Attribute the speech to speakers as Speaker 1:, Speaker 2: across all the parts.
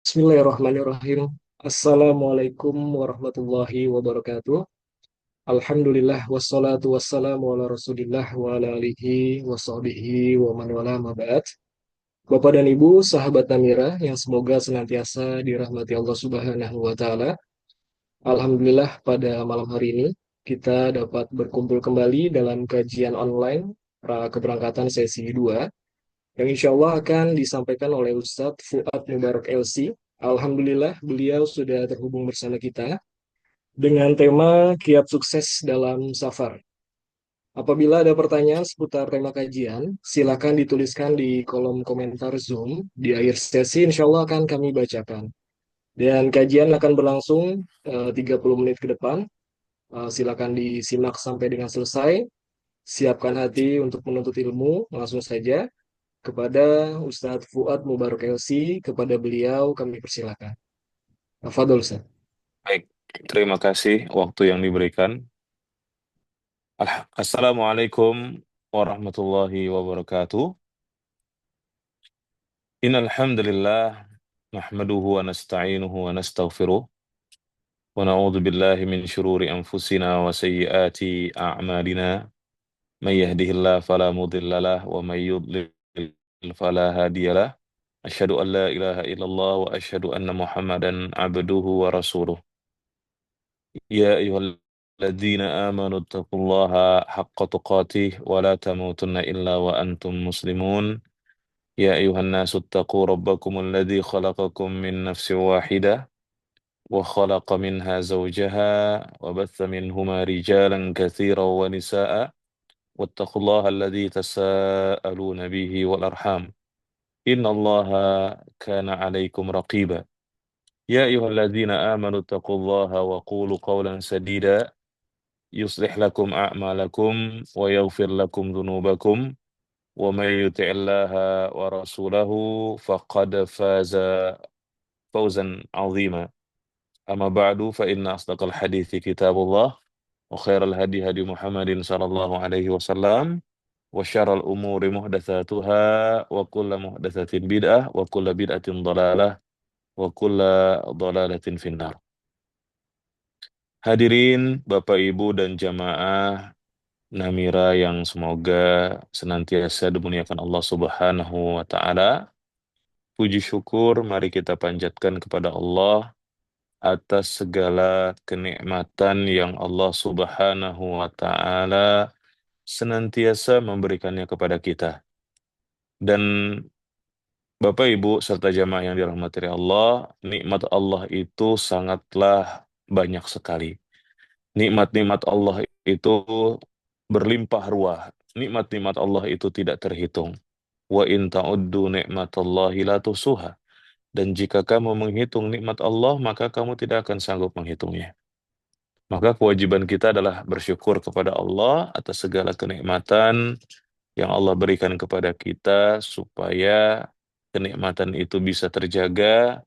Speaker 1: Bismillahirrahmanirrahim. Assalamualaikum warahmatullahi wabarakatuh. Alhamdulillah wassalatu wassalamu ala Rasulillah wa ala alihi wa sahbihi wa man wala ma ba'd. Bapak dan Ibu, sahabat Namira yang semoga senantiasa dirahmati Allah Subhanahu wa taala. Alhamdulillah pada malam hari ini kita dapat berkumpul kembali dalam kajian online keberangkatan sesi 2 yang insya Allah akan disampaikan oleh Ustadz Fuad Mubarak LC. Alhamdulillah beliau sudah terhubung bersama kita dengan tema Kiat Sukses dalam Safar. Apabila ada pertanyaan seputar tema kajian, silakan dituliskan di kolom komentar Zoom. Di akhir sesi insya Allah akan kami bacakan. Dan kajian akan berlangsung 30 menit ke depan. Silakan disimak sampai dengan selesai. Siapkan hati untuk menuntut ilmu, langsung saja kepada Ustadz Fuad Mubarak LC, kepada beliau kami persilakan. Fadol Ustaz.
Speaker 2: Baik, terima kasih waktu yang diberikan. Assalamualaikum warahmatullahi wabarakatuh. Innal hamdalillah nahmaduhu wa nasta'inuhu wa nastaghfiruh wa na'udzu billahi min shururi anfusina wa sayyiati a'malina. May yahdihillahu fala mudilla lahu wa may yudlil fala hadiyalah. Asyhadu an la ilaha illallah wa asyhadu anna Muhammadan abduhu wa rasuluh. يا أيها الذين آمنوا اتقوا الله حق تقاته ولا تموتن إلا وأنتم مسلمون. يا أيها الناس اتقوا ربكم الذي خلقكم من نفس واحدة وخلق منها زوجها وبث منهما رجالا كثيرا ونساء واتقوا الله الذي تساءلون به والأرحام إن الله كان عليكم رقيبا. يا أيها الذين آمنوا اتقوا الله وقولوا قولا سديدا يصلح لكم أعمالكم ويغفر لكم ذنوبكم ومن يطع الله ورسوله فقد فاز فوزا عظيما. أما بعد فإن أصدق الحديث كتاب الله وخير الهدي هدي محمد صلى الله عليه وسلم وشر الأمور محدثاتها وكل محدثة بدعة وكل بدعة ضلالة وكل ضلالة في النار. Hadirin Bapak Ibu dan jamaah Namira yang semoga senantiasa dimuliakan Allah Subhanahu wa taala. Puji syukur mari kita panjatkan kepada Allah atas segala kenikmatan yang Allah Subhanahu wa taala senantiasa memberikannya kepada kita. Dan Bapak Ibu serta jamaah yang dirahmati Allah, nikmat Allah itu sangatlah banyak sekali. Nikmat-nikmat Allah itu berlimpah ruah. Nikmat-nikmat Allah itu tidak terhitung. Wa in ta'uddu ni'matallahi la tuhsuha. Dan jika kamu menghitung nikmat Allah, maka kamu tidak akan sanggup menghitungnya. Maka kewajiban kita adalah bersyukur kepada Allah atas segala kenikmatan yang Allah berikan kepada kita supaya kenikmatan itu bisa terjaga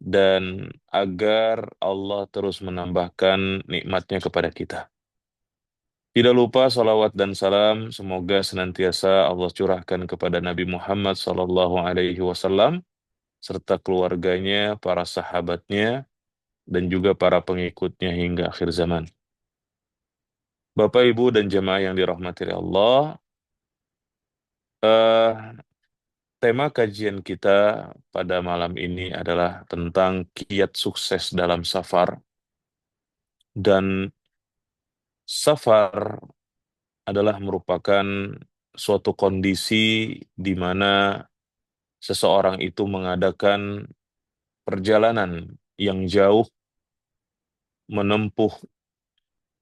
Speaker 2: dan agar Allah terus menambahkan nikmatnya kepada kita. Tidak lupa salawat dan salam semoga senantiasa Allah curahkan kepada Nabi Muhammad SAW serta keluarganya, para sahabatnya, dan juga para pengikutnya hingga akhir zaman. Bapak, Ibu, dan jemaah yang dirahmati Allah, eh, tema kajian kita pada malam ini adalah tentang kiat sukses dalam safar. Dan safar adalah merupakan suatu kondisi di mana seseorang itu mengadakan perjalanan yang jauh, menempuh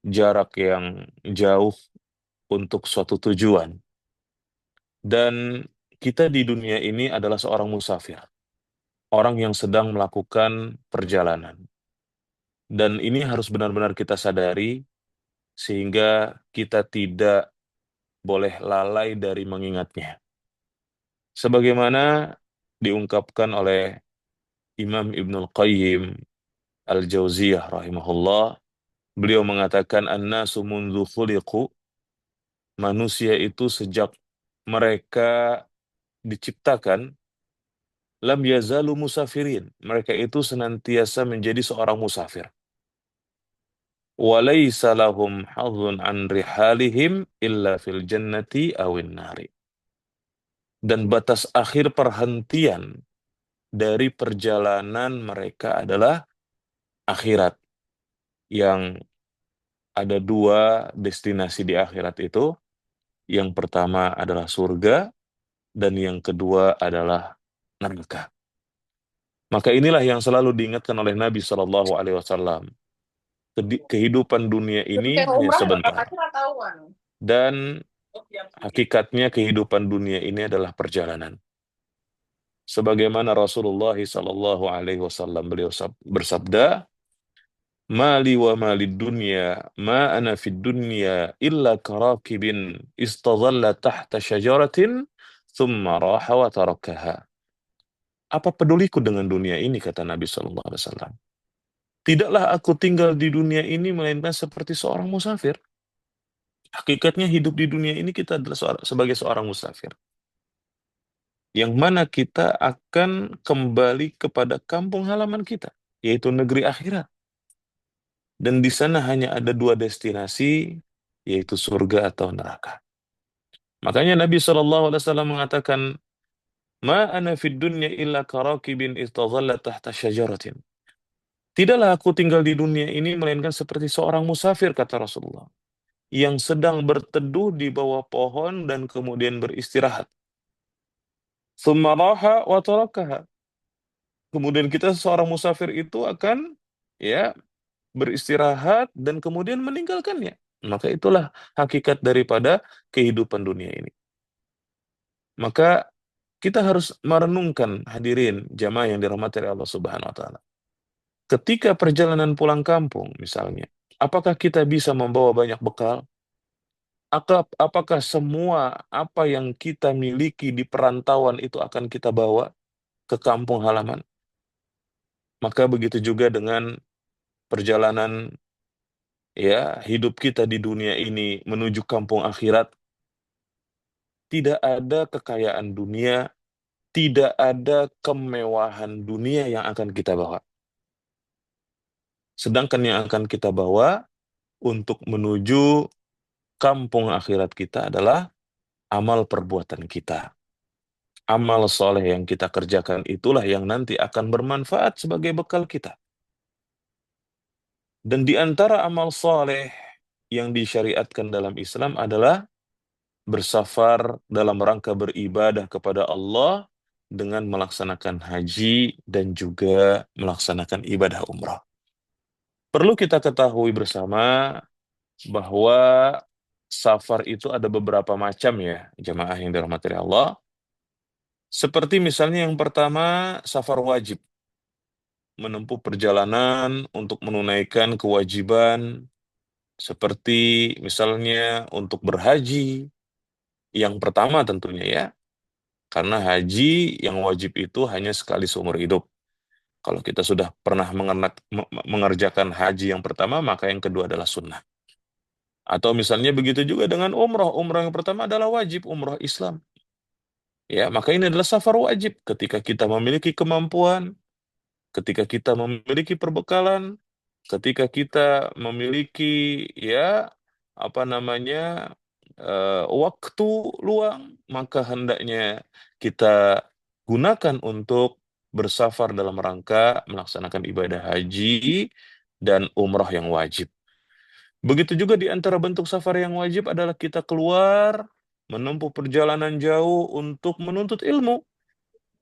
Speaker 2: jarak yang jauh untuk suatu tujuan. Dan kita di dunia ini adalah seorang musafir, orang yang sedang melakukan perjalanan. Dan ini harus benar-benar kita sadari sehingga kita tidak boleh lalai dari mengingatnya. Sebagaimana diungkapkan oleh Imam Ibnul Qayyim Al-Jauziyah rahimahullah, beliau mengatakan an-nasu mundzu khuliqu, manusia itu sejak mereka diciptakan lam yazalu musafirin. Mereka itu senantiasa menjadi seorang musafir. Walaysa lahum hadzun an rihalihim illa fil jannati awin nari. Dan batas akhir perhentian dari perjalanan mereka adalah akhirat. Yang ada dua destinasi di akhirat itu. Yang pertama adalah surga, dan yang kedua adalah neraka. Maka inilah yang selalu diingatkan oleh Nabi Shallallahu Alaihi Wasallam. Kehidupan dunia ini hanya sebentar, dan hakikatnya kehidupan dunia ini adalah perjalanan. Sebagaimana Rasulullah Shallallahu Alaihi Wasallam beliau bersabda, "Mali wa mali dunya, ma ana fid dunya illa karakibin istadalla tahta syajaratin, thumma raha wa tarakaha." Apa peduliku dengan dunia ini, kata Nabi Shallallahu Alaihi Wasallam. Tidaklah aku tinggal di dunia ini melainkan seperti seorang musafir. Hakikatnya hidup di dunia ini kita adalah sebagai seorang musafir. Yang mana kita akan kembali kepada kampung halaman kita, yaitu negeri akhirat. Dan di sana hanya ada dua destinasi, yaitu surga atau neraka. Makanya Nabi SAW mengatakan, "Ma ana fid dunya illa karakibin istadhalla tahta syajaratin." Tidaklah aku tinggal di dunia ini melainkan seperti seorang musafir, kata Rasulullah, yang sedang berteduh di bawah pohon dan kemudian beristirahat. Tsumma raha wa tarakaha. Kemudian kita seorang musafir itu akan ya beristirahat dan kemudian meninggalkannya. Maka itulah hakikat daripada kehidupan dunia ini. Maka kita harus merenungkan, hadirin jamaah yang dirahmati oleh Allah Subhanahu wa taala. Ketika perjalanan pulang kampung misalnya, apakah kita bisa membawa banyak bekal? Apakah semua apa yang kita miliki di perantauan itu akan kita bawa ke kampung halaman? Maka begitu juga dengan perjalanan hidup kita di dunia ini menuju kampung akhirat. Tidak ada kekayaan dunia, tidak ada kemewahan dunia yang akan kita bawa. Sedangkan yang akan kita bawa untuk menuju kampung akhirat kita adalah amal perbuatan kita. Amal soleh yang kita kerjakan itulah yang nanti akan bermanfaat sebagai bekal kita. Dan di antara amal soleh yang disyariatkan dalam Islam adalah bersafar dalam rangka beribadah kepada Allah dengan melaksanakan haji dan juga melaksanakan ibadah umrah. Perlu kita ketahui bersama bahwa safar itu ada beberapa macam ya, jamaah yang dirahmati Allah. Seperti misalnya yang pertama, safar wajib. Menempuh perjalanan untuk menunaikan kewajiban seperti misalnya untuk berhaji. Yang pertama tentunya ya, karena haji yang wajib itu hanya sekali seumur hidup. Kalau kita sudah pernah mengerjakan haji yang pertama, maka yang kedua adalah sunnah. Atau misalnya begitu juga dengan umroh. Umroh yang pertama adalah wajib, umroh Islam. Ya, maka ini adalah safar wajib. Ketika kita memiliki kemampuan, ketika kita memiliki perbekalan, ketika kita memiliki waktu luang, maka hendaknya kita gunakan untuk bersafar dalam rangka melaksanakan ibadah haji dan umrah yang wajib. Begitu juga di antara bentuk safar yang wajib adalah kita keluar menempuh perjalanan jauh untuk menuntut ilmu.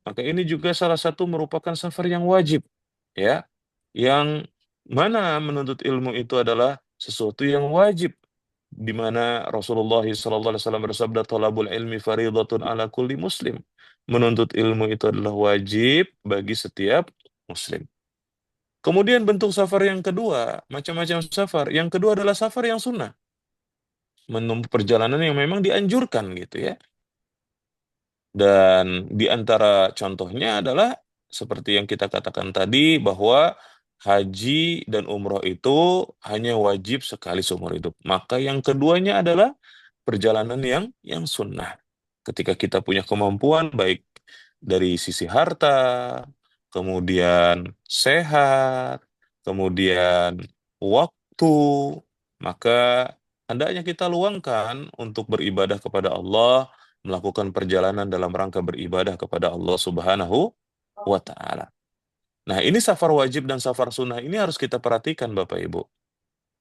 Speaker 2: Maka ini juga salah satu merupakan safar yang wajib, ya. Yang mana menuntut ilmu itu adalah sesuatu yang wajib, di mana Rasulullah SAW bersabda, "Thalabul ilmi faridatun ala kulli muslim." Menuntut ilmu itu adalah wajib bagi setiap muslim. Kemudian bentuk safar yang kedua, macam-macam safar. Yang kedua adalah safar yang sunnah. Menempuh perjalanan yang memang dianjurkan gitu ya. Dan di antara contohnya adalah seperti yang kita katakan tadi bahwa haji dan umroh itu hanya wajib sekali seumur hidup. Maka yang keduanya adalah perjalanan yang sunnah. Ketika kita punya kemampuan baik dari sisi harta, kemudian sehat, kemudian waktu, maka hendaknya kita luangkan untuk beribadah kepada Allah, melakukan perjalanan dalam rangka beribadah kepada Allah Subhanahu wa Ta'ala. Nah, ini safar wajib dan safar sunnah ini harus kita perhatikan, Bapak Ibu.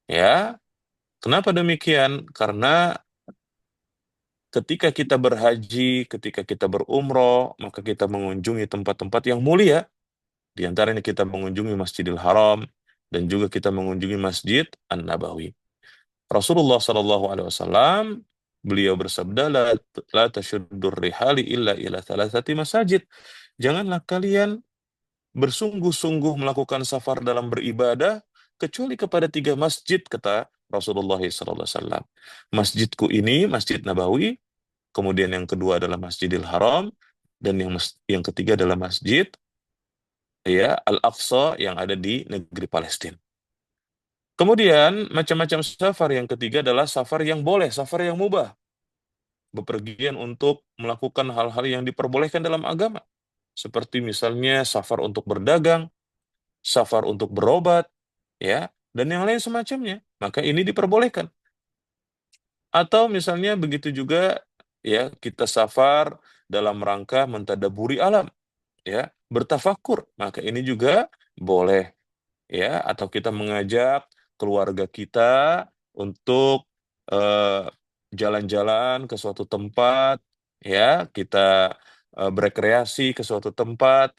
Speaker 2: Ya, kenapa demikian? Karena ketika kita berhaji, ketika kita berumroh, maka kita mengunjungi tempat-tempat yang mulia. Di antaranya kita mengunjungi Masjidil Haram dan juga kita mengunjungi Masjid An-Nabawi. Rasulullah Shallallahu Alaihi Wasallam beliau bersabda, la tashuddur rihali illa ila thalathati masajid. Janganlah kalian bersungguh-sungguh melakukan safar dalam beribadah kecuali kepada 3 masjid, kata Rasulullah SAW. Masjidku ini, Masjid Nabawi, kemudian yang kedua adalah Masjidil Haram, dan yang ketiga adalah Masjid ya Al-Aqsa yang ada di negeri Palestina. Kemudian macam-macam safar yang ketiga adalah safar yang boleh, safar yang mubah. Bepergian untuk melakukan hal-hal yang diperbolehkan dalam agama. Seperti misalnya safar untuk berdagang, safar untuk berobat, ya, dan yang lain semacamnya. Maka ini diperbolehkan. Atau misalnya begitu juga ya kita safar dalam rangka mentadaburi alam, ya, bertafakur. Maka ini juga boleh, ya, atau kita mengajak keluarga kita untuk eh, jalan-jalan ke suatu tempat, ya, kita berekreasi ke suatu tempat,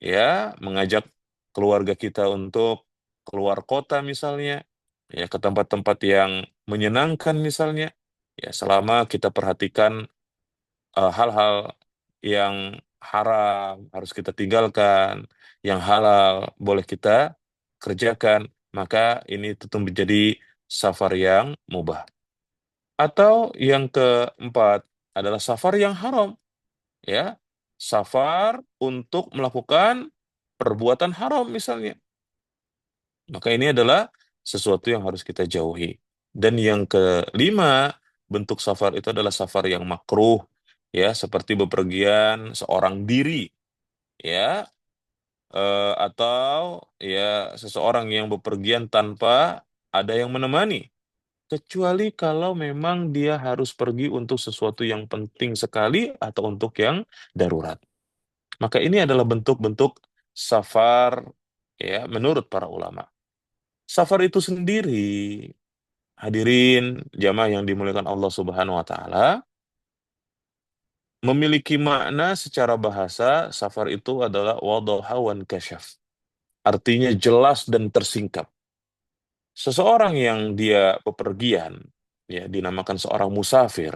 Speaker 2: ya, mengajak keluarga kita untuk keluar kota misalnya, ya, ke tempat-tempat yang menyenangkan misalnya, ya, selama kita perhatikan hal-hal yang haram harus kita tinggalkan, yang halal boleh kita kerjakan, maka ini tentu menjadi safar yang mubah. Atau yang keempat adalah safar yang haram, ya. Safar untuk melakukan perbuatan haram misalnya. Maka ini adalah sesuatu yang harus kita jauhi. Dan yang kelima, bentuk safar itu adalah safar yang makruh, ya, seperti bepergian seorang diri, ya, atau ya seseorang yang bepergian tanpa ada yang menemani, kecuali kalau memang dia harus pergi untuk sesuatu yang penting sekali atau untuk yang darurat. Maka ini adalah bentuk-bentuk safar, ya, menurut para ulama. Safar itu sendiri, hadirin jamaah yang dimuliakan Allah Subhanahu wa taala, memiliki makna secara bahasa. Safar itu adalah wadhaha wan kasyaf. Artinya jelas dan tersingkap. Seseorang yang dia bepergian, ya, dinamakan seorang musafir.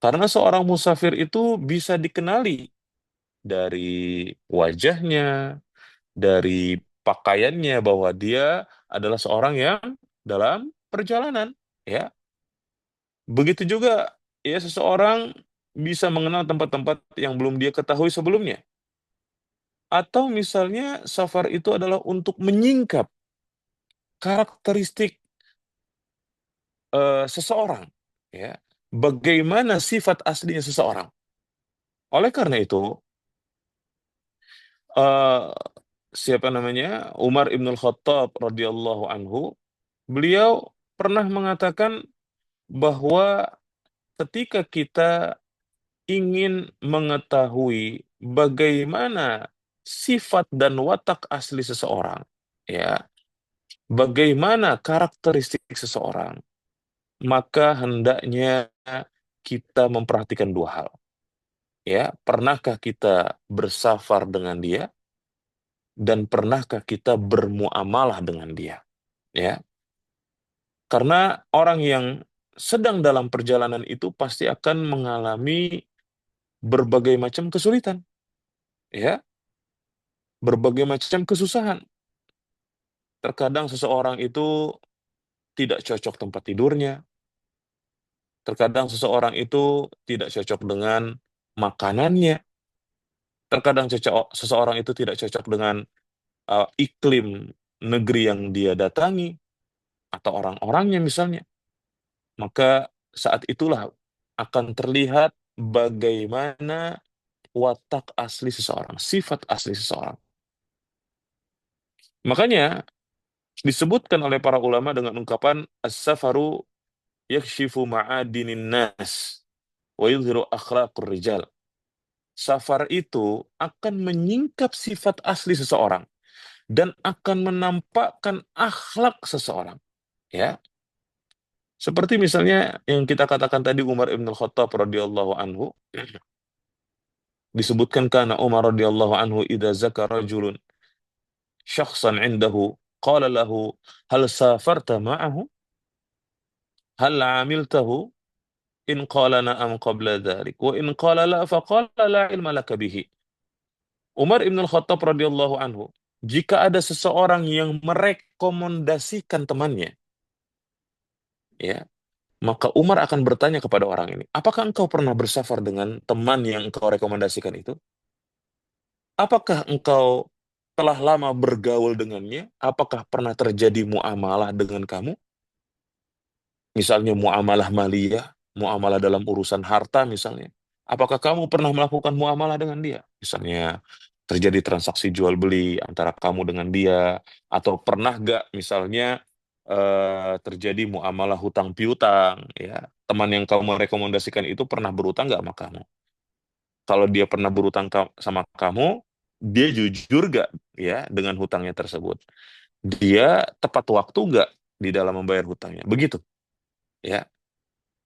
Speaker 2: Karena seorang musafir itu bisa dikenali dari wajahnya, dari pakaiannya bahwa dia adalah seorang yang dalam perjalanan, ya. Begitu juga ya seseorang bisa mengenal tempat-tempat yang belum dia ketahui sebelumnya. Atau misalnya safar itu adalah untuk menyingkap karakteristik seseorang, ya. Bagaimana sifat aslinya seseorang. Oleh karena itu, eh, siapa namanya? Umar Ibnul Khattab radhiyallahu anhu, beliau pernah mengatakan bahwa ketika kita ingin mengetahui bagaimana sifat dan watak asli seseorang, ya, bagaimana karakteristik seseorang, maka hendaknya kita memperhatikan dua hal. Ya, pernahkah kita bersafar dengan dia dan pernahkah kita bermuamalah dengan dia? Ya, karena orang yang sedang dalam perjalanan itu pasti akan mengalami berbagai macam kesulitan, ya, berbagai macam kesusahan. Terkadang seseorang itu tidak cocok tempat tidurnya, terkadang seseorang itu tidak cocok dengan makanannya, terkadang seseorang itu tidak cocok dengan iklim negeri yang dia datangi atau orang-orangnya misalnya. Maka saat itulah akan terlihat bagaimana watak asli seseorang, sifat asli seseorang. Makanya disebutkan oleh para ulama dengan ungkapan as-safaru yakshifu ma'adinin nas wa yudhiru akhlaqur rijal. Safar itu akan menyingkap sifat asli seseorang dan akan menampakkan akhlak seseorang. Ya, seperti misalnya yang kita katakan tadi Umar ibn Khattab radhiyallahu anhu, disebutkan karena Umar radhiyallahu anhu idza zakara rajulun syakhsan indahu qala lahu hal safarta ma'ahu hal amiltahu in qala na'am qabla dhalik wa in qala la faqala la ilma laka bihi. Umar ibn Khattab radhiyallahu anhu, jika ada seseorang yang merekomendasikan temannya, ya, maka Umar akan bertanya kepada orang ini, apakah engkau pernah bersafar dengan teman yang engkau rekomendasikan itu? Apakah engkau telah lama bergaul dengannya? Apakah pernah terjadi muamalah dengan kamu? Misalnya muamalah maliyah, muamalah dalam urusan harta misalnya. Apakah kamu pernah melakukan muamalah dengan dia? Misalnya terjadi transaksi jual beli antara kamu dengan dia, atau pernah gak misalnya terjadi muamalah hutang piutang, ya. Teman yang kamu rekomendasikan itu pernah berutang gak sama kamu? Kalau dia pernah berutang sama kamu, dia jujur gak ya dengan hutangnya tersebut? Dia tepat waktu gak di dalam membayar hutangnya? Begitu, ya.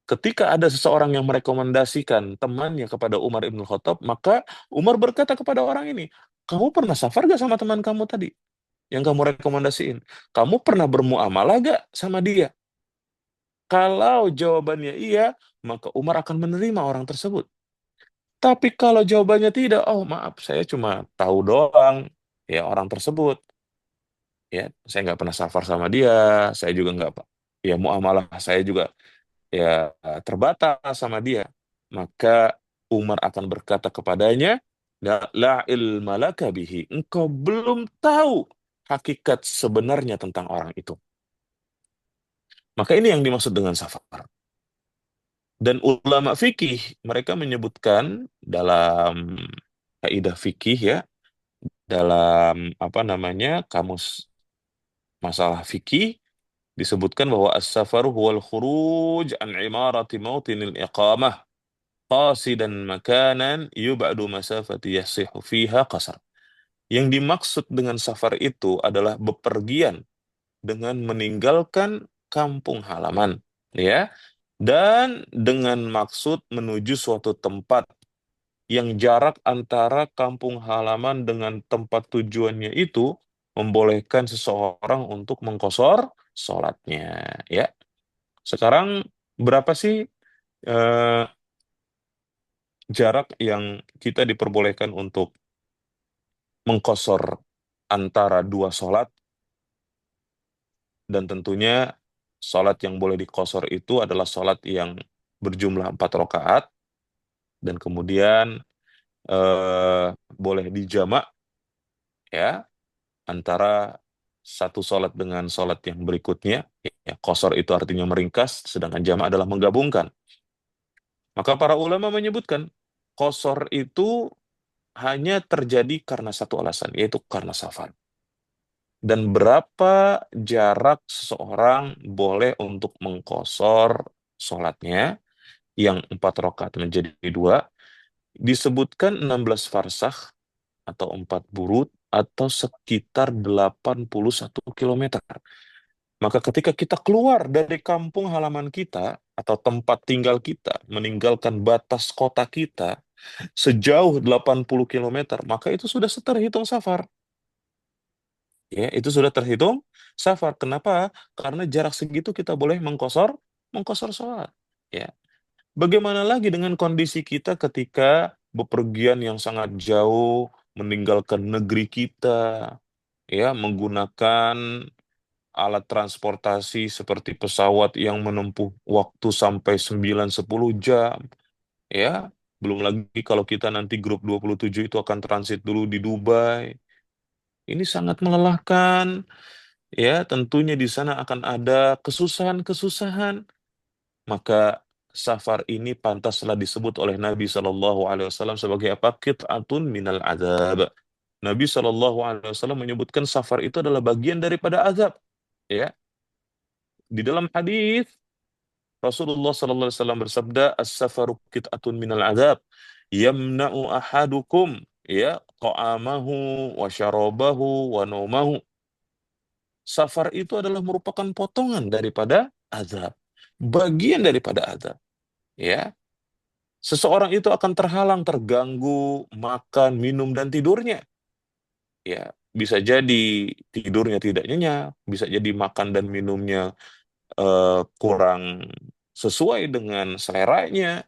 Speaker 2: Ketika ada seseorang yang merekomendasikan temannya kepada Umar ibn Khattab, maka Umar berkata kepada orang ini, kamu pernah safar gak sama teman kamu tadi yang kamu rekomendasiin? Kamu pernah bermuamalah gak sama dia? Kalau jawabannya iya, maka Umar akan menerima orang tersebut. Tapi kalau jawabannya tidak, oh maaf, saya cuma tahu doang, ya orang tersebut, ya saya nggak pernah safar sama dia, saya juga nggak, ya muamalah saya juga ya terbatas sama dia. Maka Umar akan berkata kepadanya, la ilma laka bihi, engkau belum tahu hakikat sebenarnya tentang orang itu. Maka ini yang dimaksud dengan safar. Dan ulama fikih mereka menyebutkan dalam kaidah fikih, ya, dalam apa namanya kamus masalah fikih, disebutkan bahwa as-safaru huwal khuruj an imarati mautinil iqamah qasidan makanan yub'adu masafati yasihu fiha qasar. Yang dimaksud dengan safar itu adalah bepergian dengan meninggalkan kampung halaman, ya, dan dengan maksud menuju suatu tempat yang jarak antara kampung halaman dengan tempat tujuannya itu membolehkan seseorang untuk mengqashar sholatnya. Ya, sekarang berapa sih eh, jarak yang kita diperbolehkan untuk mengqashar antara dua sholat? Dan tentunya sholat yang boleh diqashar itu adalah sholat yang berjumlah 4 rakaat, dan kemudian boleh dijamak, ya, antara satu sholat dengan sholat yang berikutnya. Ya, qashar itu artinya meringkas, sedangkan jamak adalah menggabungkan. Maka para ulama menyebutkan qashar itu hanya terjadi karena satu alasan, yaitu karena safar. Dan berapa jarak seseorang boleh untuk mengqashar sholatnya yang 4 rakaat menjadi dua, disebutkan 16 farsakh atau 4 burut atau sekitar 81 kilometer. Maka ketika kita keluar dari kampung halaman kita atau tempat tinggal kita, meninggalkan batas kota kita sejauh 80 kilometer, maka itu sudah terhitung safar. Ya, itu sudah terhitung safar. Kenapa? Karena jarak segitu kita boleh mengqashar sholat. Ya. Bagaimana lagi dengan kondisi kita ketika bepergian yang sangat jauh, meninggalkan negeri kita, ya, menggunakan alat transportasi seperti pesawat yang menempuh waktu sampai 9-10 jam, ya. Belum lagi kalau kita nanti grup 27 itu akan transit dulu di Dubai. Ini sangat melelahkan, ya. Tentunya di sana akan ada kesusahan-kesusahan. Maka safar ini pantaslah disebut oleh Nabi Shallallahu Alaihi Wasallam sebagai apa? Qit'atun minal azab. Nabi Shallallahu Alaihi Wasallam menyebutkan safar itu adalah bagian daripada azab. Ya, di dalam hadis Rasulullah Sallallahu Alaihi Wasallam bersabda, "As-safaru qit'atun minal azab, yamna'u ahadukum ya ta'amahu wa syarabahu wa naumahu." Safar itu adalah merupakan potongan daripada azab, bagian daripada azab. Ya, seseorang itu akan terhalang, terganggu makan, minum dan tidurnya. Ya, bisa jadi tidurnya tidak nyenyak, bisa jadi makan dan minumnya kurang sesuai dengan seleranya,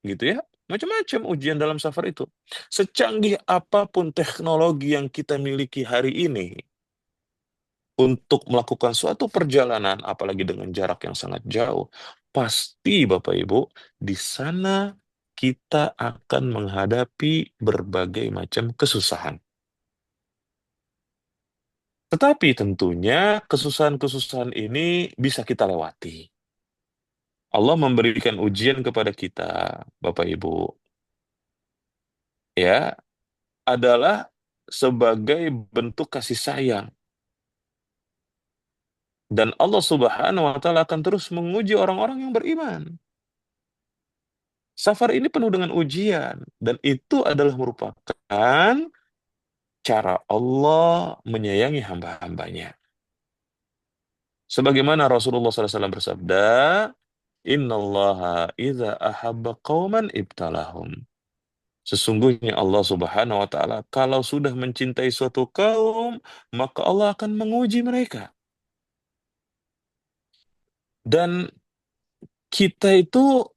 Speaker 2: gitu ya. Macam-macam ujian dalam safar itu. Secanggih apapun teknologi yang kita miliki hari ini untuk melakukan suatu perjalanan, apalagi dengan jarak yang sangat jauh, pasti Bapak Ibu, di sana kita akan menghadapi berbagai macam kesusahan. Tetapi tentunya kesusahan-kesusahan ini bisa kita lewati. Allah memberikan ujian kepada kita, Bapak Ibu, ya, adalah sebagai bentuk kasih sayang. Dan Allah Subhanahu wa taala akan terus menguji orang-orang yang beriman. Safar ini penuh dengan ujian dan itu adalah merupakan cara Allah menyayangi hamba-hambanya. Sebagaimana Rasulullah SAW bersabda, Innallaha idza ahabba qauman ibtalahum. Sesungguhnya Allah Subhanahu wa taala kalau sudah mencintai suatu kaum, maka Allah akan menguji mereka. Dan kita itu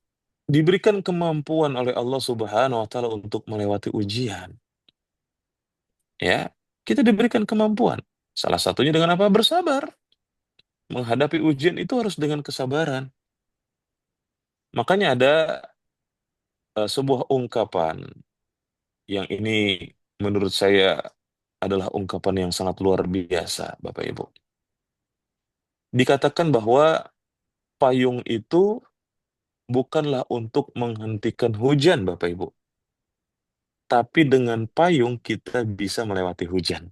Speaker 2: diberikan kemampuan oleh Allah Subhanahu wa taala untuk melewati ujian, ya. Kita diberikan kemampuan. Salah satunya dengan apa? Bersabar. Menghadapi ujian itu harus dengan kesabaran. Makanya ada sebuah ungkapan yang ini menurut saya adalah ungkapan yang sangat luar biasa, Bapak Ibu. Dikatakan bahwa payung itu bukanlah untuk menghentikan hujan, Bapak Ibu. Tapi dengan payung kita bisa melewati hujan.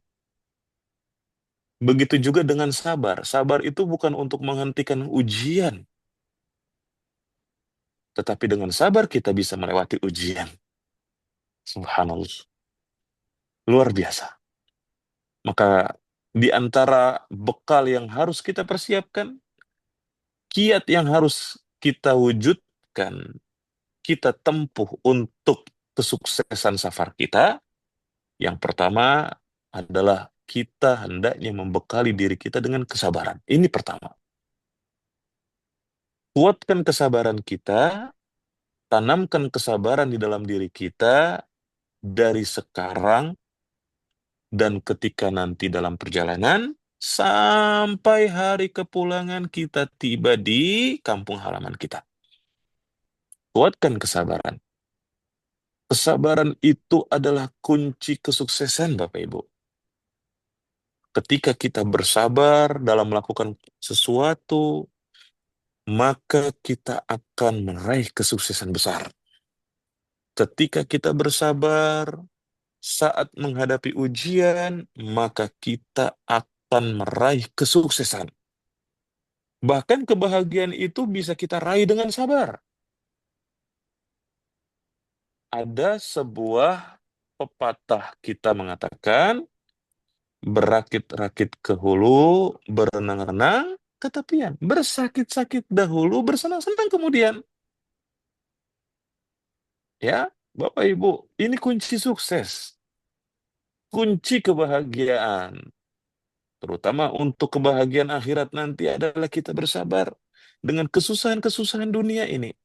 Speaker 2: Begitu juga dengan sabar. Sabar itu bukan untuk menghentikan ujian. Tetapi dengan sabar kita bisa melewati ujian. Subhanallah. Luar biasa. Maka di antara bekal yang harus kita persiapkan, kiat yang harus kita wujudkan, kita tempuh untuk kesuksesan safar kita, yang pertama adalah kita hendaknya membekali diri kita dengan kesabaran. Ini pertama. Kuatkan kesabaran kita, tanamkan kesabaran di dalam diri kita dari sekarang dan ketika nanti dalam perjalanan sampai hari kepulangan kita tiba di kampung halaman kita. Kuatkan kesabaran. Kesabaran itu adalah kunci kesuksesan, Bapak Ibu. Ketika kita bersabar dalam melakukan sesuatu, maka kita akan meraih kesuksesan besar. Ketika kita bersabar saat menghadapi ujian, maka kita akan meraih kesuksesan. Bahkan kebahagiaan itu bisa kita raih dengan sabar. Ada sebuah pepatah kita mengatakan, berakit-rakit ke hulu, berenang-renang ke tepian. Bersakit-sakit dahulu, bersenang-senang kemudian. Ya, Bapak Ibu, ini kunci sukses. Kunci kebahagiaan. Terutama untuk kebahagiaan akhirat nanti adalah kita bersabar dengan kesusahan-kesusahan dunia ini.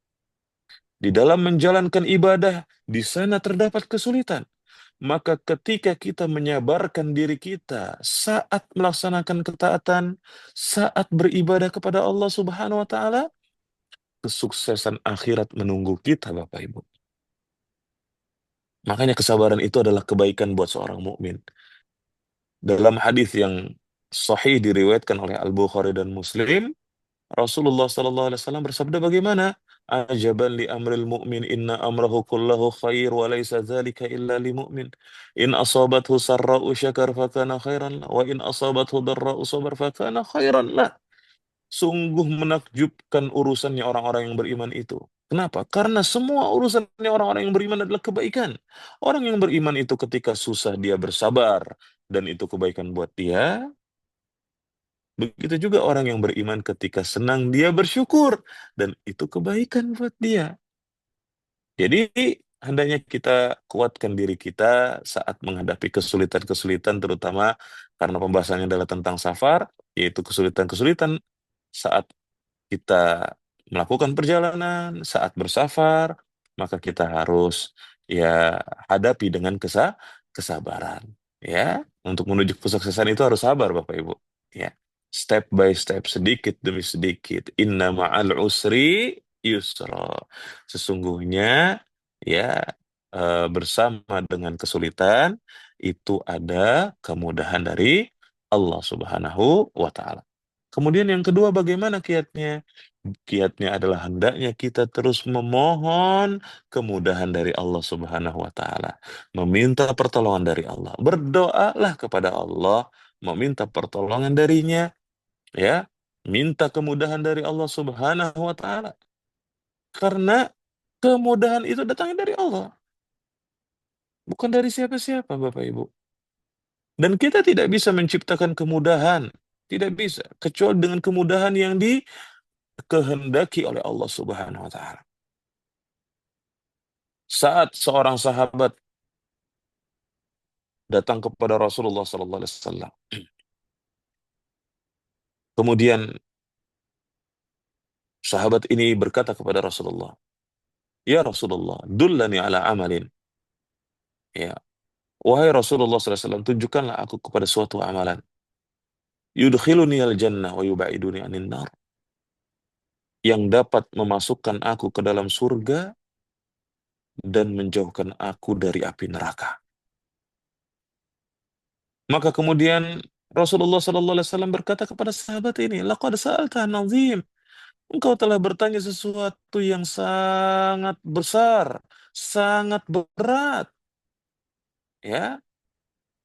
Speaker 2: Di dalam menjalankan ibadah, di sana terdapat kesulitan. Maka ketika kita menyabarkan diri kita saat melaksanakan ketaatan, saat beribadah kepada Allah Subhanahu wa taala, kesuksesan akhirat menunggu kita, Bapak Ibu. Makanya kesabaran itu adalah kebaikan buat seorang mukmin. Dalam hadis yang sahih diriwayatkan oleh Al-Bukhari dan Muslim, Rasulullah SAW bersabda bagaimana? ajaban li amril mu'min inna amrahu kullahu khair wa laysa dzalika illa li mu'min in asabathu sarra'u syakar fakana khairan lah wa in asabathu darra'u sabar fakana khairan lah. Sungguh menakjubkan urusannya orang-orang yang beriman itu. Kenapa? Karena semua urusannya orang-orang yang beriman adalah kebaikan. Orang yang beriman itu ketika susah dia bersabar dan itu kebaikan buat dia. Begitu juga orang yang beriman ketika senang dia bersyukur dan itu kebaikan buat dia. Jadi hendaknya kita kuatkan diri kita saat menghadapi kesulitan-kesulitan terutama karena pembahasannya adalah tentang safar, yaitu kesulitan-kesulitan saat kita melakukan perjalanan, saat bersafar, maka kita harus ya hadapi dengan kesabaran. Ya, untuk menuju kesuksesan itu harus sabar Bapak Ibu. Ya, step by step, sedikit demi sedikit. Inna ma'al usri yusra. Sesungguhnya ya bersama dengan kesulitan itu ada kemudahan dari Allah Subhanahu wa taala. Kemudian yang kedua bagaimana kiatnya? Kiatnya adalah hendaknya kita terus memohon kemudahan dari Allah Subhanahu wa taala, meminta pertolongan dari Allah. Berdoalah kepada Allah, meminta pertolongan darinya, ya. Minta kemudahan dari Allah Subhanahu wa taala. Karena kemudahan itu datangnya dari Allah, bukan dari siapa-siapa, Bapak Ibu. Dan kita tidak bisa menciptakan kemudahan, tidak bisa, kecuali dengan kemudahan yang dikehendaki oleh Allah Subhanahu wa taala. Saat seorang sahabat datang kepada Rasulullah sallallahu alaihi wasallam, kemudian sahabat ini berkata kepada Rasulullah, "Ya Rasulullah, dullani ala amalin." Ya, wahai Rasulullah sallallahu alaihi wasallam, tunjukkanlah aku kepada suatu amalan. Yudkhiluni al-jannah wa yubaiduni anin nar. Yang dapat memasukkan aku ke dalam surga dan menjauhkan aku dari api neraka. Maka kemudian Rasulullah sallallahu alaihi wasallam berkata kepada sahabat ini, "Laqad sa'alta an azim." Engkau telah bertanya sesuatu yang sangat besar, sangat berat, ya.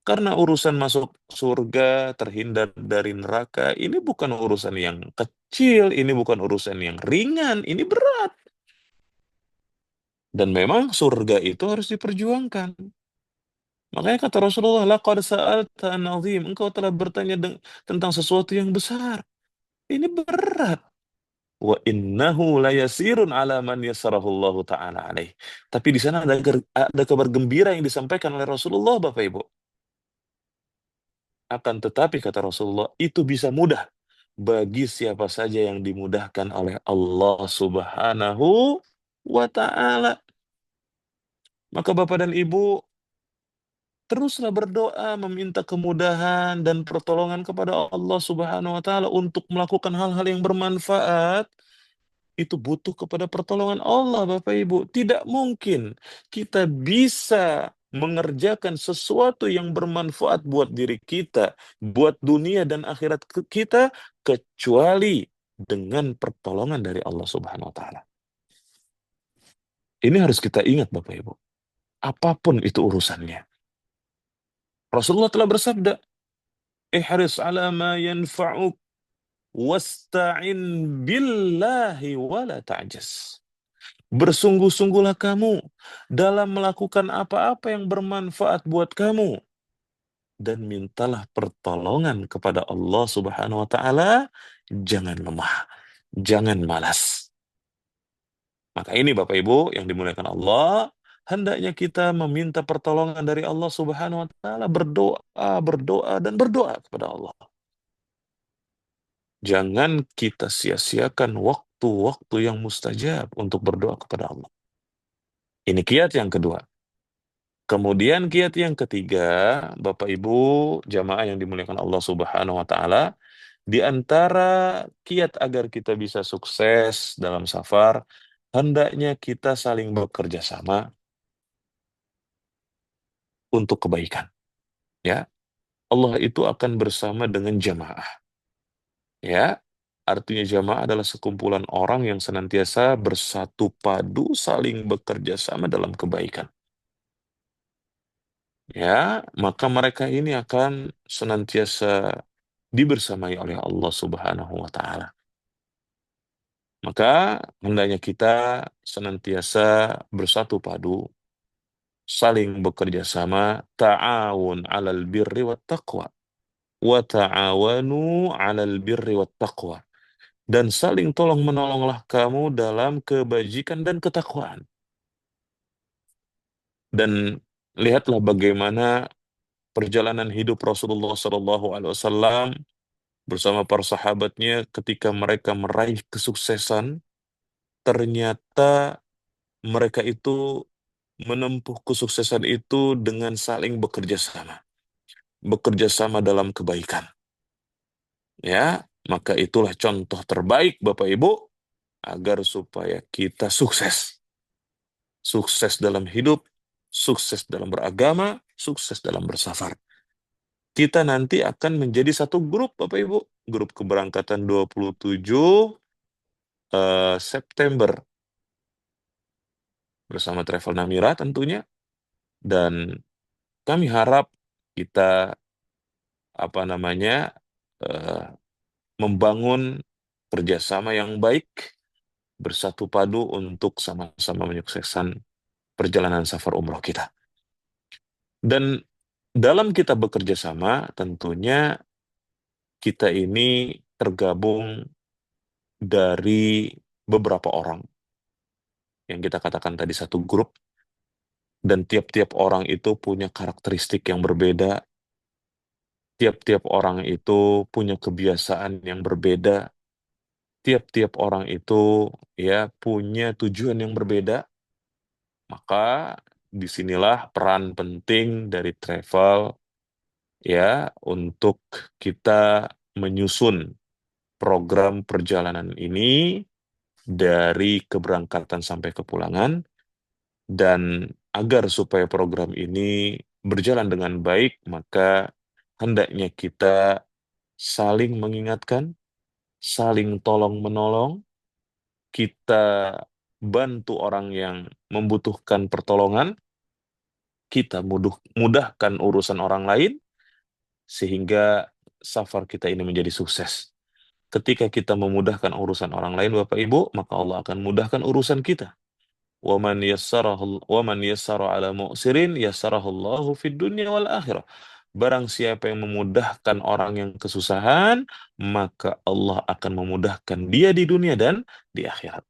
Speaker 2: Karena urusan masuk surga, terhindar dari neraka, ini bukan urusan yang kecil, ini bukan urusan yang ringan, ini berat. Dan memang surga itu harus diperjuangkan. Makanya kata Rasulullah, laqad sa'alta an azim, engkau telah bertanya tentang sesuatu yang besar. Ini berat. Wa innahu layasirun ala man yassarahullahu ta'ala alaih. Tapi di sana ada kabar gembira yang disampaikan oleh Rasulullah, Bapak Ibu. Akan tetapi kata Rasulullah, itu bisa mudah bagi siapa saja yang dimudahkan oleh Allah Subhanahu wa ta'ala. Maka Bapak dan Ibu, teruslah berdoa meminta kemudahan dan pertolongan kepada Allah Subhanahu wa taala untuk melakukan hal-hal yang bermanfaat. Itu butuh kepada pertolongan Allah, Bapak Ibu. Tidak mungkin kita bisa mengerjakan sesuatu yang bermanfaat buat diri kita, buat dunia dan akhirat kita, kecuali dengan pertolongan dari Allah Subhanahu wa taala. Ini harus kita ingat, Bapak Ibu. Apapun itu urusannya. Rasulullah telah bersabda, "Ihris ala ma yanfa'uk wasta'in billahi wala ta'jas." Bersungguh-sungguhlah kamu dalam melakukan apa-apa yang bermanfaat buat kamu dan mintalah pertolongan kepada Allah Subhanahu wa taala, jangan lemah, jangan malas. Maka ini Bapak Ibu yang dimuliakan Allah, hendaknya kita meminta pertolongan dari Allah Subhanahu wa taala, berdoa, berdoa dan berdoa kepada Allah. Jangan kita sia-siakan waktu-waktu yang mustajab untuk berdoa kepada Allah. Ini kiat yang kedua. Kemudian kiat yang ketiga, Bapak Ibu, jamaah yang dimuliakan Allah Subhanahu wa taala, di antara kiat agar kita bisa sukses dalam safar, hendaknya kita saling bekerja sama untuk kebaikan, ya. Allah itu akan bersama dengan jamaah, ya. Artinya jamaah adalah sekumpulan orang yang senantiasa bersatu padu, saling bekerja sama dalam kebaikan. Ya, maka mereka ini akan senantiasa dibersamai oleh Allah Subhanahu wa taala. Maka hendaknya kita senantiasa bersatu padu, saling bekerja sama, ta'awun 'alal birri wat taqwa wa ta'awanu 'alal birri wat taqwa. Dan saling tolong menolonglah kamu dalam kebajikan dan ketakwaan. Dan lihatlah bagaimana perjalanan hidup Rasulullah SAW bersama para sahabatnya ketika mereka meraih kesuksesan, ternyata mereka itu menempuh kesuksesan itu dengan saling bekerja sama dalam kebaikan. Ya, maka itulah contoh terbaik Bapak Ibu agar supaya kita sukses. Sukses dalam hidup, sukses dalam beragama, sukses dalam bersafar. Kita nanti akan menjadi satu grup Bapak Ibu, grup keberangkatan 27 September bersama Travel Namira tentunya, dan kami harap kita apa namanya eh, membangun kerjasama yang baik, bersatu padu untuk sama-sama menyukseskan perjalanan safar umroh kita. Dan dalam kita bekerja sama, tentunya kita ini tergabung dari beberapa orang yang kita katakan tadi satu grup, dan tiap-tiap orang itu punya karakteristik yang berbeda, tiap-tiap orang itu punya kebiasaan yang berbeda, tiap-tiap orang itu ya punya tujuan yang berbeda. Maka disinilah peran penting dari travel ya untuk kita menyusun program perjalanan ini dari keberangkatan sampai kepulangan, dan agar supaya program ini berjalan dengan baik, maka hendaknya kita saling mengingatkan, saling tolong-menolong, kita bantu orang yang membutuhkan pertolongan, kita mudahkan urusan orang lain, sehingga safar kita ini menjadi sukses. Ketika kita memudahkan urusan orang lain, Bapak Ibu, maka Allah akan mudahkan urusan kita. Wa man yassara ala mu'sirin yassarahu Allahu fid dunya wal akhirah. Barang siapa yang memudahkan orang yang kesusahan, maka Allah akan memudahkan dia di dunia dan di akhirat.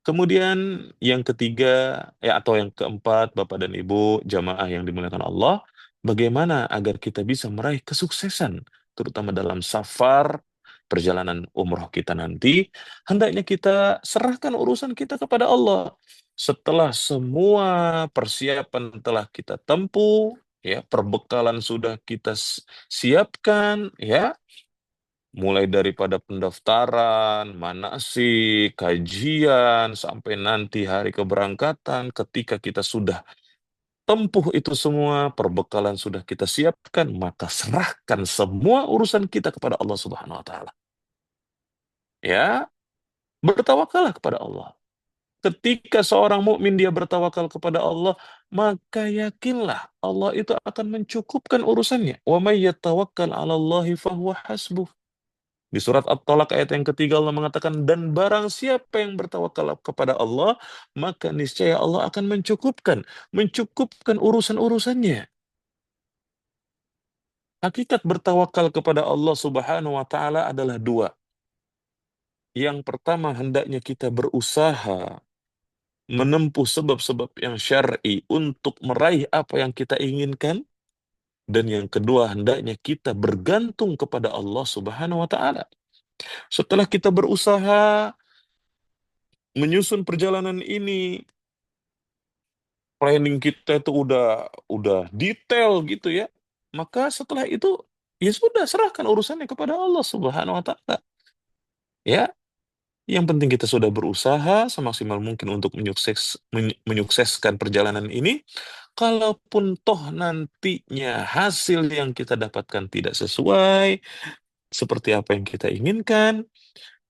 Speaker 2: Kemudian yang ketiga, ya atau yang keempat, Bapak dan Ibu, jamaah yang dimuliakan Allah, bagaimana agar kita bisa meraih kesuksesan, terutama dalam safar perjalanan umroh kita nanti, hendaknya kita serahkan urusan kita kepada Allah. Setelah semua persiapan telah kita tempuh, ya, perbekalan sudah kita siapkan, ya, mulai daripada pendaftaran, manasik, kajian, sampai nanti hari keberangkatan, ketika kita sudah tempuh itu semua, perbekalan sudah kita siapkan, maka serahkan semua urusan kita kepada Allah Subhanahu wa taala. Ya, bertawakallah kepada Allah. Ketika seorang mukmin dia bertawakal kepada Allah, maka yakinlah Allah itu akan mencukupkan urusannya. Wa may yatawakkal 'ala Allahi fahuwa hasbuh. Di surat At-Talaq ayat yang ketiga Allah mengatakan, dan barang siapa yang bertawakal kepada Allah, maka niscaya Allah akan mencukupkan urusan-urusannya. Hakikat bertawakal kepada Allah Subhanahu wa taala adalah dua. Yang pertama, hendaknya kita berusaha menempuh sebab-sebab yang syar'i untuk meraih apa yang kita inginkan, dan yang kedua, hendaknya kita bergantung kepada Allah Subhanahu wa taala. Setelah kita berusaha menyusun perjalanan ini, planning kita itu udah detail gitu ya. Maka setelah itu ya sudah, serahkan urusannya kepada Allah Subhanahu wa taala. Ya, yang penting kita sudah berusaha semaksimal mungkin untuk menyukseskan perjalanan ini. Kalaupun toh nantinya hasil yang kita dapatkan tidak sesuai, seperti apa yang kita inginkan,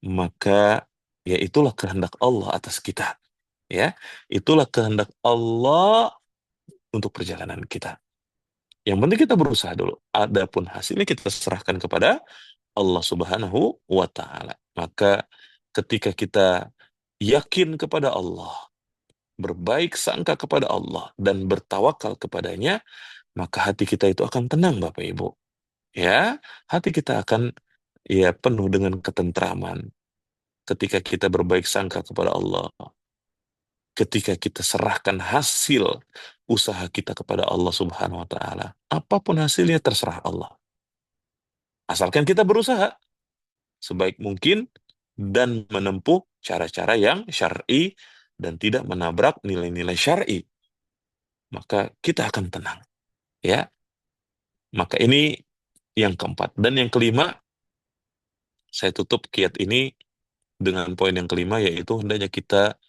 Speaker 2: maka ya itulah kehendak Allah atas kita. Ya, itulah kehendak Allah untuk perjalanan kita. Yang penting kita berusaha dulu. Adapun hasilnya kita serahkan kepada Allah Subhanahu wa taala. Maka ketika kita yakin kepada Allah, berbaik sangka kepada Allah dan bertawakal kepadanya, maka hati kita itu akan tenang Bapak Ibu. Ya, hati kita akan ya penuh dengan ketentraman ketika kita berbaik sangka kepada Allah. Ketika kita serahkan hasil usaha kita kepada Allah Subhanahu wa taala. Apapun hasilnya terserah Allah. Asalkan kita berusaha sebaik mungkin dan menempuh cara-cara yang syar'i dan tidak menabrak nilai-nilai syar'i, maka kita akan tenang, ya. Maka ini yang keempat. Dan yang kelima, saya tutup kiat ini dengan poin yang kelima, yaitu hendaknya kita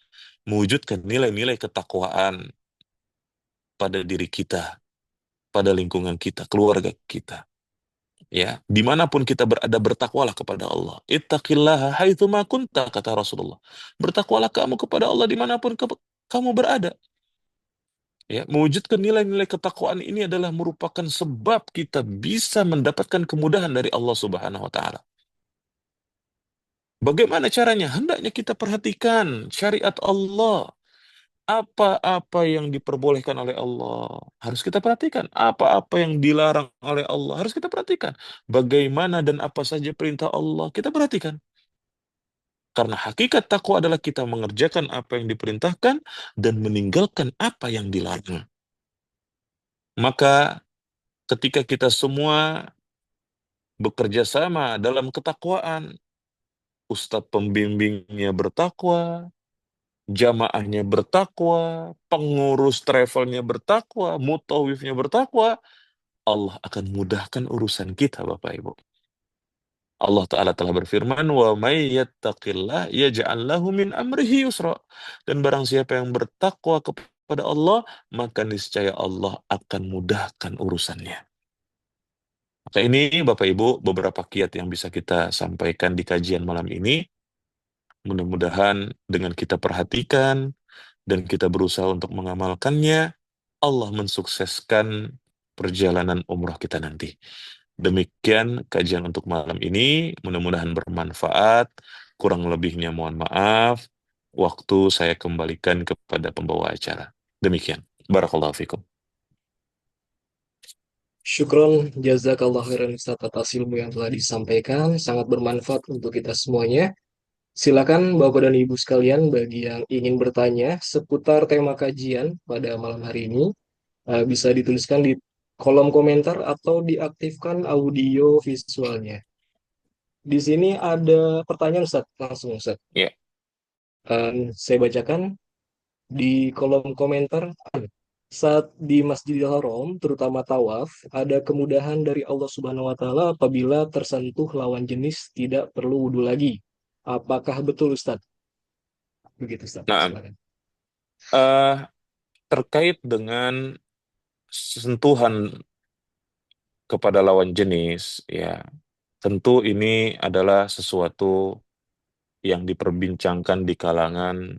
Speaker 2: mewujudkan nilai-nilai ketakwaan pada diri kita, pada lingkungan kita, keluarga kita. Ya, dimanapun kita berada, bertakwalah kepada Allah. Ittaqillaha haitsuma kunta, kata Rasulullah. Bertakwalah kamu kepada Allah dimanapun kamu berada. Ya, mewujudkan nilai-nilai ketakwaan ini adalah merupakan sebab kita bisa mendapatkan kemudahan dari Allah Subhanahu wa taala. Bagaimana caranya? Hendaknya kita perhatikan syariat Allah. Apa-apa yang diperbolehkan oleh Allah harus kita perhatikan. Apa-apa yang dilarang oleh Allah harus kita perhatikan. Bagaimana dan apa saja perintah Allah kita perhatikan. Karena hakikat takwa adalah kita mengerjakan apa yang diperintahkan dan meninggalkan apa yang dilarang. Maka ketika kita semua bekerja sama dalam ketakwaan, ustadz pembimbingnya bertakwa, jamaahnya bertakwa, pengurus travelnya bertakwa, mutawifnya bertakwa, Allah akan mudahkan urusan kita, Bapak Ibu. Allah Ta'ala telah berfirman, wa may yattaqillah yaj'al lahu min amrihi yusra. Dan barang siapa yang bertakwa kepada Allah, maka niscaya Allah akan mudahkan urusannya. Maka ini Bapak Ibu beberapa kiat yang bisa kita sampaikan di kajian malam ini. Mudah-mudahan dengan kita perhatikan dan kita berusaha untuk mengamalkannya, Allah mensukseskan perjalanan umrah kita nanti. Demikian kajian untuk malam ini, mudah-mudahan bermanfaat. Kurang lebihnya mohon maaf. Waktu saya kembalikan kepada pembawa acara. Demikian. Barakallahu fikum.
Speaker 1: Syukron, jazakallah khairan Ustaz atas ilmu yang telah disampaikan, sangat bermanfaat untuk kita semuanya. Silakan Bapak dan Ibu sekalian bagi yang ingin bertanya seputar tema kajian pada malam hari ini, bisa dituliskan di kolom komentar atau diaktifkan audio visualnya. Di sini ada pertanyaan Ustaz, langsung Ustaz.
Speaker 2: Ya,
Speaker 1: Saya bacakan di kolom komentar. Saat di Masjidil Haram, terutama tawaf, ada kemudahan dari Allah Subhanahu wa taala apabila tersentuh lawan jenis tidak perlu wudhu lagi. Apakah betul Ustaz? Begitu Ustaz.
Speaker 2: nah,
Speaker 1: Silakan.
Speaker 2: terkait dengan sentuhan kepada lawan jenis, ya, tentu ini adalah sesuatu yang diperbincangkan di kalangan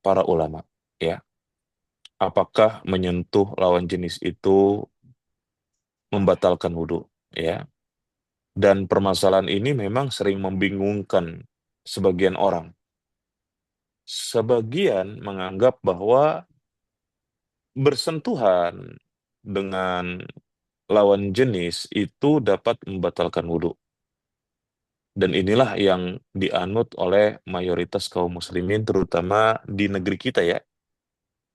Speaker 2: para ulama, ya. Apakah menyentuh lawan jenis itu membatalkan wudhu, ya? Dan permasalahan ini memang sering membingungkan sebagian orang. Sebagian menganggap bahwa bersentuhan dengan lawan jenis itu dapat membatalkan wudhu. Dan inilah yang dianut oleh mayoritas kaum muslimin, terutama di negeri kita ya,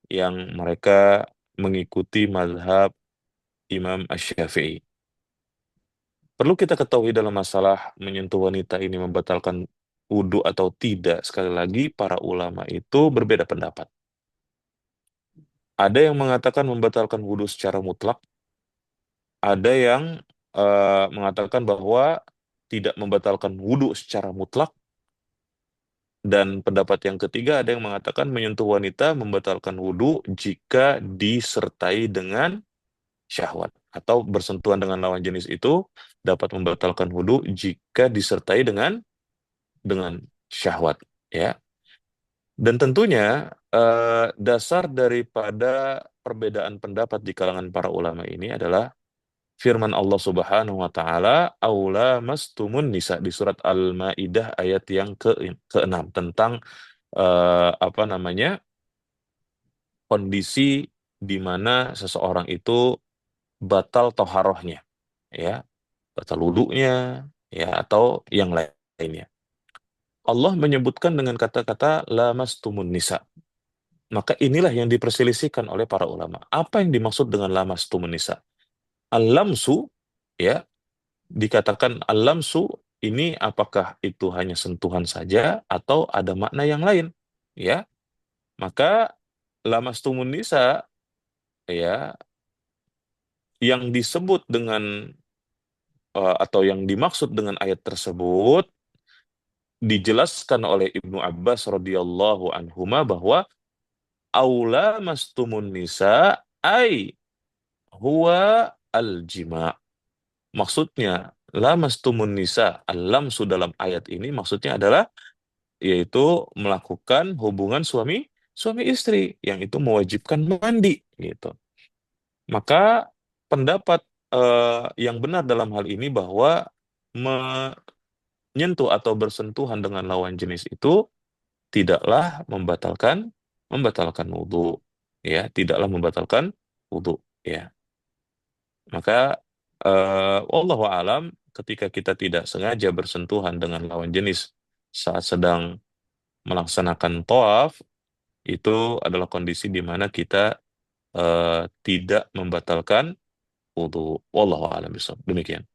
Speaker 2: yang mereka mengikuti mazhab Imam Asy-Syafi'i. Perlu kita ketahui dalam masalah menyentuh wanita ini membatalkan wudhu atau tidak, sekali lagi para ulama itu berbeda pendapat. Ada yang mengatakan membatalkan wudhu secara mutlak, ada yang mengatakan bahwa tidak membatalkan wudhu secara mutlak, dan pendapat yang ketiga ada yang mengatakan menyentuh wanita membatalkan wudhu jika disertai dengan syahwat atau bersentuhan dengan lawan jenis itu dapat membatalkan wudhu jika disertai dengan syahwat, ya. Dan tentunya dasar daripada perbedaan pendapat di kalangan para ulama ini adalah firman Allah Subhanahu wa taala, "Aula mastumun nisa" di surat Al-Maidah ayat yang ke-6 tentang apa namanya? Kondisi di mana seseorang itu batal toharohnya, ya, batal wudhunya, ya, atau yang lainnya. Allah menyebutkan dengan kata-kata lamastumun nisa. Maka inilah yang diperselisihkan oleh para ulama. Apa yang dimaksud dengan lamastumun nisa? Al-lamsu, ya, dikatakan al-lamsu ini apakah itu hanya sentuhan saja atau ada makna yang lain? Ya, maka lamastumun nisa, ya, yang disebut dengan atau yang dimaksud dengan ayat tersebut dijelaskan oleh Ibnu Abbas radhiyallahu anhuma bahwa aula mastumun nisa ai huwa al-jima. Maksudnya lamastumun nisa, al-lamsu dalam ayat ini maksudnya adalah yaitu melakukan hubungan suami suami istri yang itu mewajibkan mandi gitu. Maka pendapat yang benar dalam hal ini bahwa menyentuh atau bersentuhan dengan lawan jenis itu tidaklah membatalkan membatalkan wudhu, ya, tidaklah membatalkan wudhu, ya. Maka wallahu alam, ketika kita tidak sengaja bersentuhan dengan lawan jenis saat sedang melaksanakan tawaf, itu adalah kondisi di mana kita tidak membatalkan wudhu. Wallahu alam bishawab. Demikian.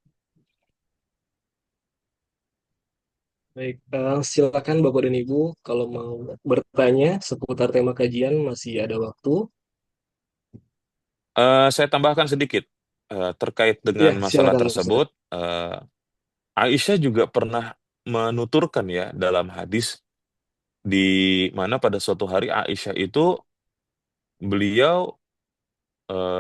Speaker 1: Baik, silakan Bapak dan Ibu kalau mau bertanya seputar tema kajian masih ada waktu.
Speaker 2: Saya tambahkan sedikit terkait dengan
Speaker 1: Ya,
Speaker 2: masalah
Speaker 1: silakan Ustaz.
Speaker 2: tersebut. Aisyah juga pernah menuturkan, ya, dalam hadis di mana pada suatu hari Aisyah itu beliau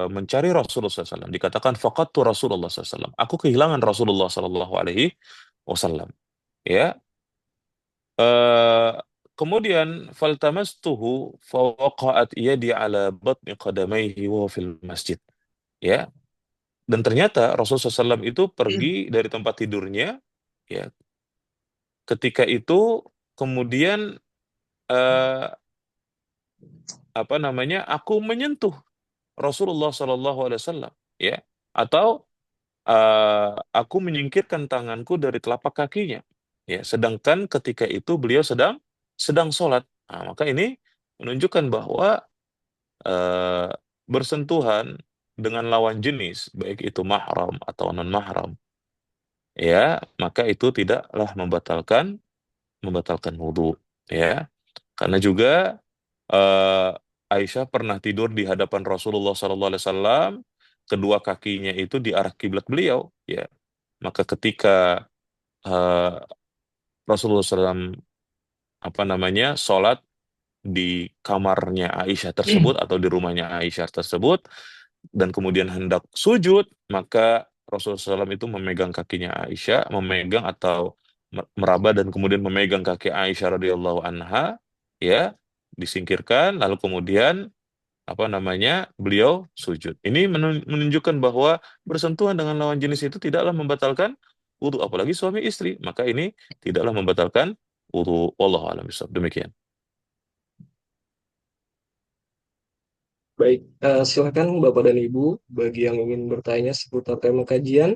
Speaker 2: mencari Rasulullah SAW. Dikatakan faqadtu Rasulullah SAW. Aku kehilangan Rasulullah Sallallahu Alaihi Wasallam. Ya, eh, kemudian faltamastuhu fawaqa'at yadi ala batni qadamaihi wa huwa fil masjid. Ya, dan ternyata Rasulullah SAW itu pergi dari tempat tidurnya, ya, ketika itu kemudian eh, apa namanya, aku menyentuh Rasulullah Sallallahu Alaihi Wasallam, ya, atau aku menyingkirkan tanganku dari telapak kakinya, ya, sedangkan ketika itu beliau sedang sedang sholat. Nah, maka ini menunjukkan bahwa eh, bersentuhan dengan lawan jenis, baik itu mahram atau non mahram, ya, maka itu tidaklah membatalkan wudhu, ya, karena juga eh, Aisyah pernah tidur di hadapan Rasulullah SAW, kedua kakinya itu di arah kiblat beliau, ya, maka ketika eh, Rasulullah SAW apa namanya sholat di kamarnya Aisyah tersebut atau di rumahnya Aisyah tersebut dan kemudian hendak sujud, maka Rasulullah SAW itu memegang kakinya Aisyah, memegang atau meraba dan kemudian memegang kaki Aisyah radhiyallahu anha, ya, disingkirkan lalu kemudian apa namanya beliau sujud. Ini menunjukkan bahwa bersentuhan dengan lawan jenis itu tidaklah membatalkan wudhu, apalagi suami istri. Maka ini tidaklah membatalkan wudhu. Wallahu a'lam bishawab. Demikian.
Speaker 1: Baik, silakan Bapak dan Ibu bagi yang ingin bertanya seputar tema kajian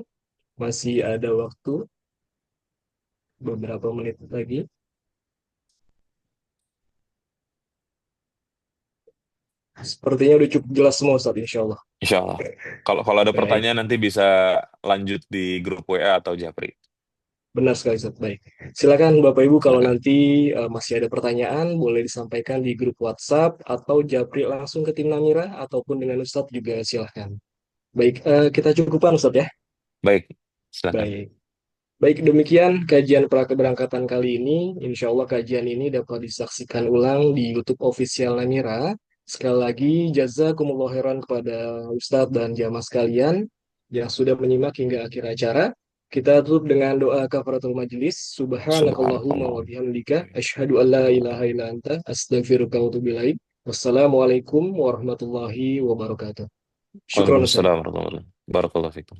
Speaker 1: masih ada waktu beberapa menit lagi. Sepertinya udah cukup jelas semua Ustaz, insya Allah.
Speaker 2: Insya Allah. Kalau ada
Speaker 1: Baik,
Speaker 2: pertanyaan nanti bisa lanjut di grup WA atau Japri.
Speaker 1: benar sekali Ustaz. Baik, silakan Bapak Ibu kalau
Speaker 2: Silakan.
Speaker 1: nanti masih ada pertanyaan boleh disampaikan di grup WhatsApp atau japri langsung ke tim Namira ataupun dengan Ustadz juga silakan. Baik, kita cukupkan Ustadz ya.
Speaker 2: Baik, silakan.
Speaker 1: Baik. Baik, demikian kajian prakeberangkatan kali ini. Insya Allah kajian ini dapat disaksikan ulang di YouTube official Namira. Sekali lagi, jazakumullah khairan kepada Ustadz dan jamaah sekalian yang sudah menyimak hingga akhir acara. Kita tutup dengan doa kafaratul majlis. Subhanakallahumma wa
Speaker 2: Subhanakallah.
Speaker 1: bihamdika asyhadu an la ilaha illa anta astaghfiruka wa atubu ilaik. Wassalamualaikum warahmatullahi wabarakatuh. Syukron Ustaz.
Speaker 2: Waalaikumsalam warahmatullahi wabarakatuh. Barakallahu fikum.